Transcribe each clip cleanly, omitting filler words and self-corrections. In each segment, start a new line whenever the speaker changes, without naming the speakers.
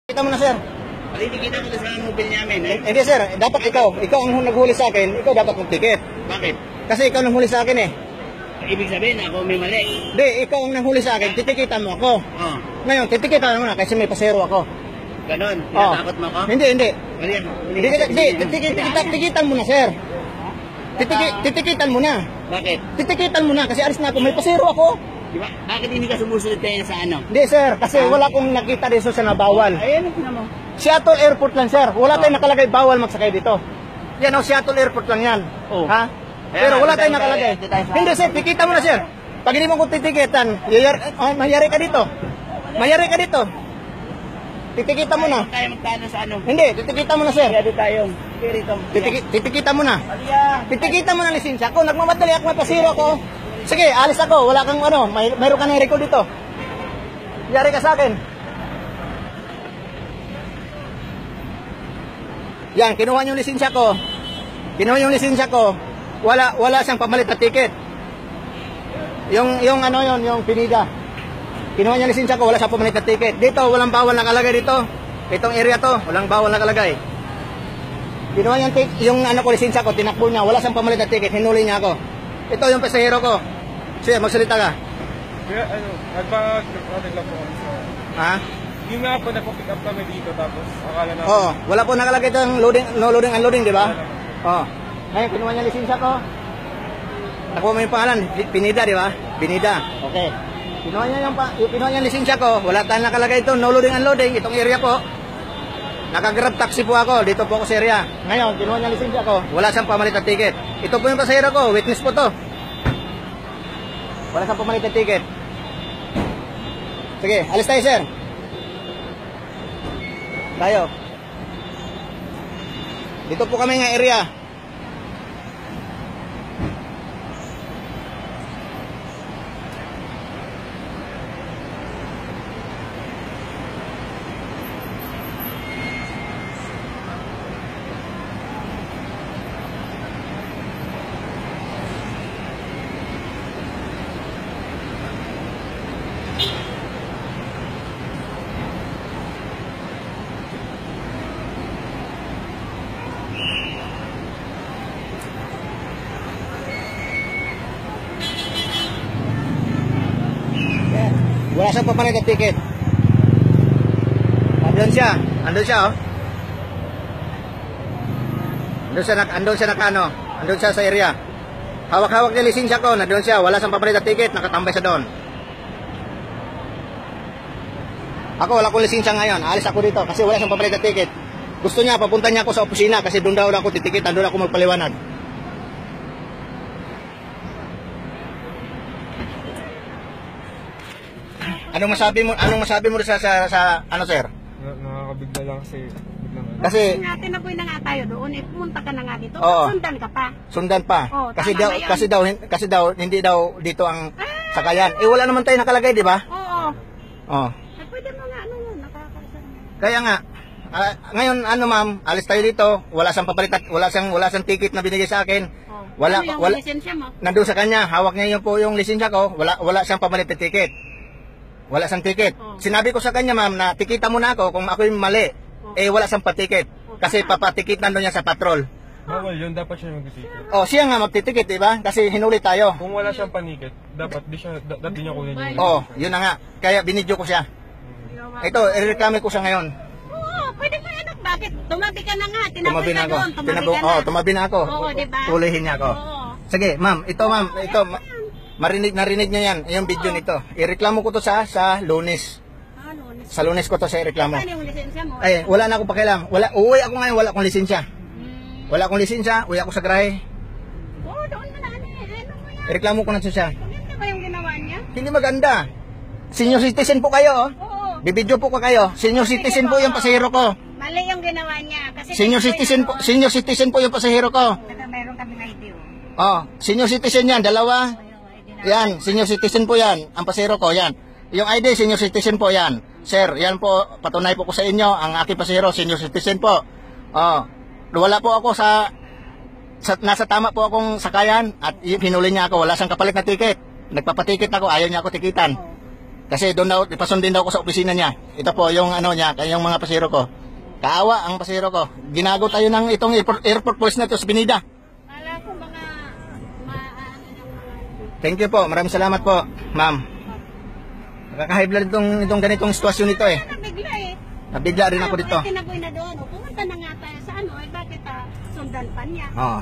Kita mo na, sir.
Kita ko sa mobile namin eh.
Hindi, sir. Dapat ikaw ang naghuli sa akin. Ikaw dapat mag-ticket.
Bakit?
Kasi ikaw nanghuli sa akin eh.
Ibig sabihin ako may mali.
Hindi, ikaw ang nanghuli sa akin. Titikitan mo ako.
Oh.
Ngayon, titikitan mo na kasi may pasero ako.
Ganon. Tinatakot mo ako?
Hindi.
Hindi.
Titikitan mo na, sir. Titikitan mo na.
Bakit?
Titikitan mo na kasi alis na ako. May pasero ako.
Diba? Bakit hindi ka sumusunod tayo sa ano?
Hindi, sir. Kasi wala kong nakita dito sa nabawal.
Ayan na mo.
Seattle Airport lang, sir. Wala tayong nakalagay bawal magsakay dito. Yan o, Seattle Airport lang yan.
Oh.
Ha? Pero wala tayong nakalagay. Hindi, sir. Tikita mo na, sir. Pag hindi mo ko titikitan, mayari ka dito. Mayari ka dito. Titikita mo na.
Tayo magkano sa ano?
Hindi, titikita mo na, sir.
Kaya tayo.
Titikita mo na. Titikita mo na lisensya ko. Nagmamadali ako, may pasiro ko. Sige, alis ako. Wala kang ano, mayroon ka ng record dito. Yari ka sa akin. Yan, kinuha yung lisensya ko. Kinuha yung lisensya ko. Wala siyang pamalit na ticket. Yung ano yon, yung pinida. Kinuha niya lisensya ko, wala siyang pamalit na ticket. Dito, walang bawal nakalagay dito. Itong area to, walang bawal nakalagay. Kinuha niya yung ano ko lisensya ko, tinakbo niya, wala siyang pamalit na ticket, hinuli niya ako. Ito yung pasahero ko. Sige, magsalita ka.
Kaya ano, nagpag-traffic lang po kami sa...
Ha?
Yung nga po, nagpa-pick up kami dito, tapos akala na...
Oo, wala po nakalagay itong loading, no loading, unloading, di ba? Oo. Ngayon, kinuha niya lisensya ko. Nakuha mo yung pangalan, Pinida, di ba? Pinida. Okay. Kinuha niya yung lisensya ko, wala tayong nakalagay ito, no loading, unloading, itong area po. Nakagrab taxi po ako, dito po ako sa area. Ngayon, kinuha niya lisensya ko, wala siyang pamalit na ticket. Ito po yung pasahero ko, witness po to. Wala siyang pamalit na ticket. Sige, alis tayo, sir. Tayo. Dito po kami ng area. Wala siyang papalit na ticket. Andun siya oh. Andun siya sa area. Hawak-hawak niya lisensya ko, nandun siya, wala siyang papalit na ticket, nakatambay siya doon. Ako, wala akong lisensya ngayon, alis ako dito kasi wala siyang papalit na ticket. Gusto niya, papunta niya ako sa opisina kasi doon daw ako titikitan, doon ako magpaliwanag. Anong masabi mo sa ano, sir?
Nakakabigla lang kasi...
Kasi
natin na na nga tayo doon, pumunta ka na nga dito, sundan ka pa.
Sundan pa.
Oh,
kasi daw hindi daw dito ang sakayan. Eh wala naman tayo nakalagay, di ba?
Oo.
Oh.
Pwede mo nga nakakasama.
Kaya nga ngayon ma'am, alis tayo dito. Wala siyang papalitan, wala siyang ticket na binigay sa akin. Wala
lisensya mo?
Nandoon sa kanya, hawak niya po yung lisensya ko. Wala siyang papalit na ticket. Wala siyang ticket. Sinabi ko sa kanya, ma'am, na tikita mo na ako kung ako yung mali. Eh wala siyang patiket. Kasi papatikitan doon niya sa patrol.
Bawal yun, dapat siya mag-ticket.
Oh, siya nga magtitikit, di ba? Kasi hinuli tayo.
Kung wala siyang paniket, dapat di niya kunin yun.
Oh, yun na nga. Kaya binidyo ko siya. Ito, ireklamo ko siya ngayon.
Oo, pwede mo yan. Bakit? Tumabi ka na nga.
Tumabi na ako. Tumabi na ako.
Oo, diba?
Ulihin niya ako.
Oo.
Sige, ma'am. Ito, narinig niya yan. Yung video nito. Ireklamo ko to sa Lunes. Sa Lunes ko to sa reklamo.
Ano yung lisensya mo?
Ay, wala na akong pakialam. Uuwi ako ngayon, wala akong lisensya. Wala akong lisensya, uwi ako sa garahe.
Oo, doon mo na ano mo yan.
Reklamo ko na siya.
Maganda ba yung ginawa niya?
Hindi maganda. Senior citizen po kayo, oh.
Oo.
Bibidyo po ko kayo. Senior citizen po yung pasahero ko.
Mali yung ginawa niya. Kasi
Senior citizen po yung pasahero ko.
Meron kami ID.
Oh, senior citizen yan, dalawa. Yan, senior citizen po yan. Ang pasahero ko, yan. Yung ID, senior citizen po yan. Sir, yan po, patunay po ko sa inyo, ang aking pasahero, senior citizen po. Wala po ako nasa tama po akong sakayan at hinuli niya ako, wala siyang kapalit na ticket. Nagpapatikit ako, ayaw niya ako tikitan. Kasi doon daw, ipasundin daw ko sa opisina niya. Ito po yung ano niya, yung mga pasero ko. Kaawa ang pasero ko. Ginago tayo ng itong airport police na to sa Pinida.
Kala ko mga maano yung mga...
Thank you po. Maraming salamat po, ma'am. Nakaka-high blood itong ganitong sitwasyon nito eh.
Nabigla eh.
Nabigla rin ako dito.
Tinaboy na doon. O, pumunta na nga tayo sa ano, eh bakit sundan pa niya?
Oo.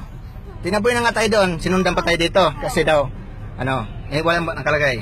Tinaboy na nga tayo doon. Sinundan pa tayo dito. Kasi daw, ano, walang nakalagay.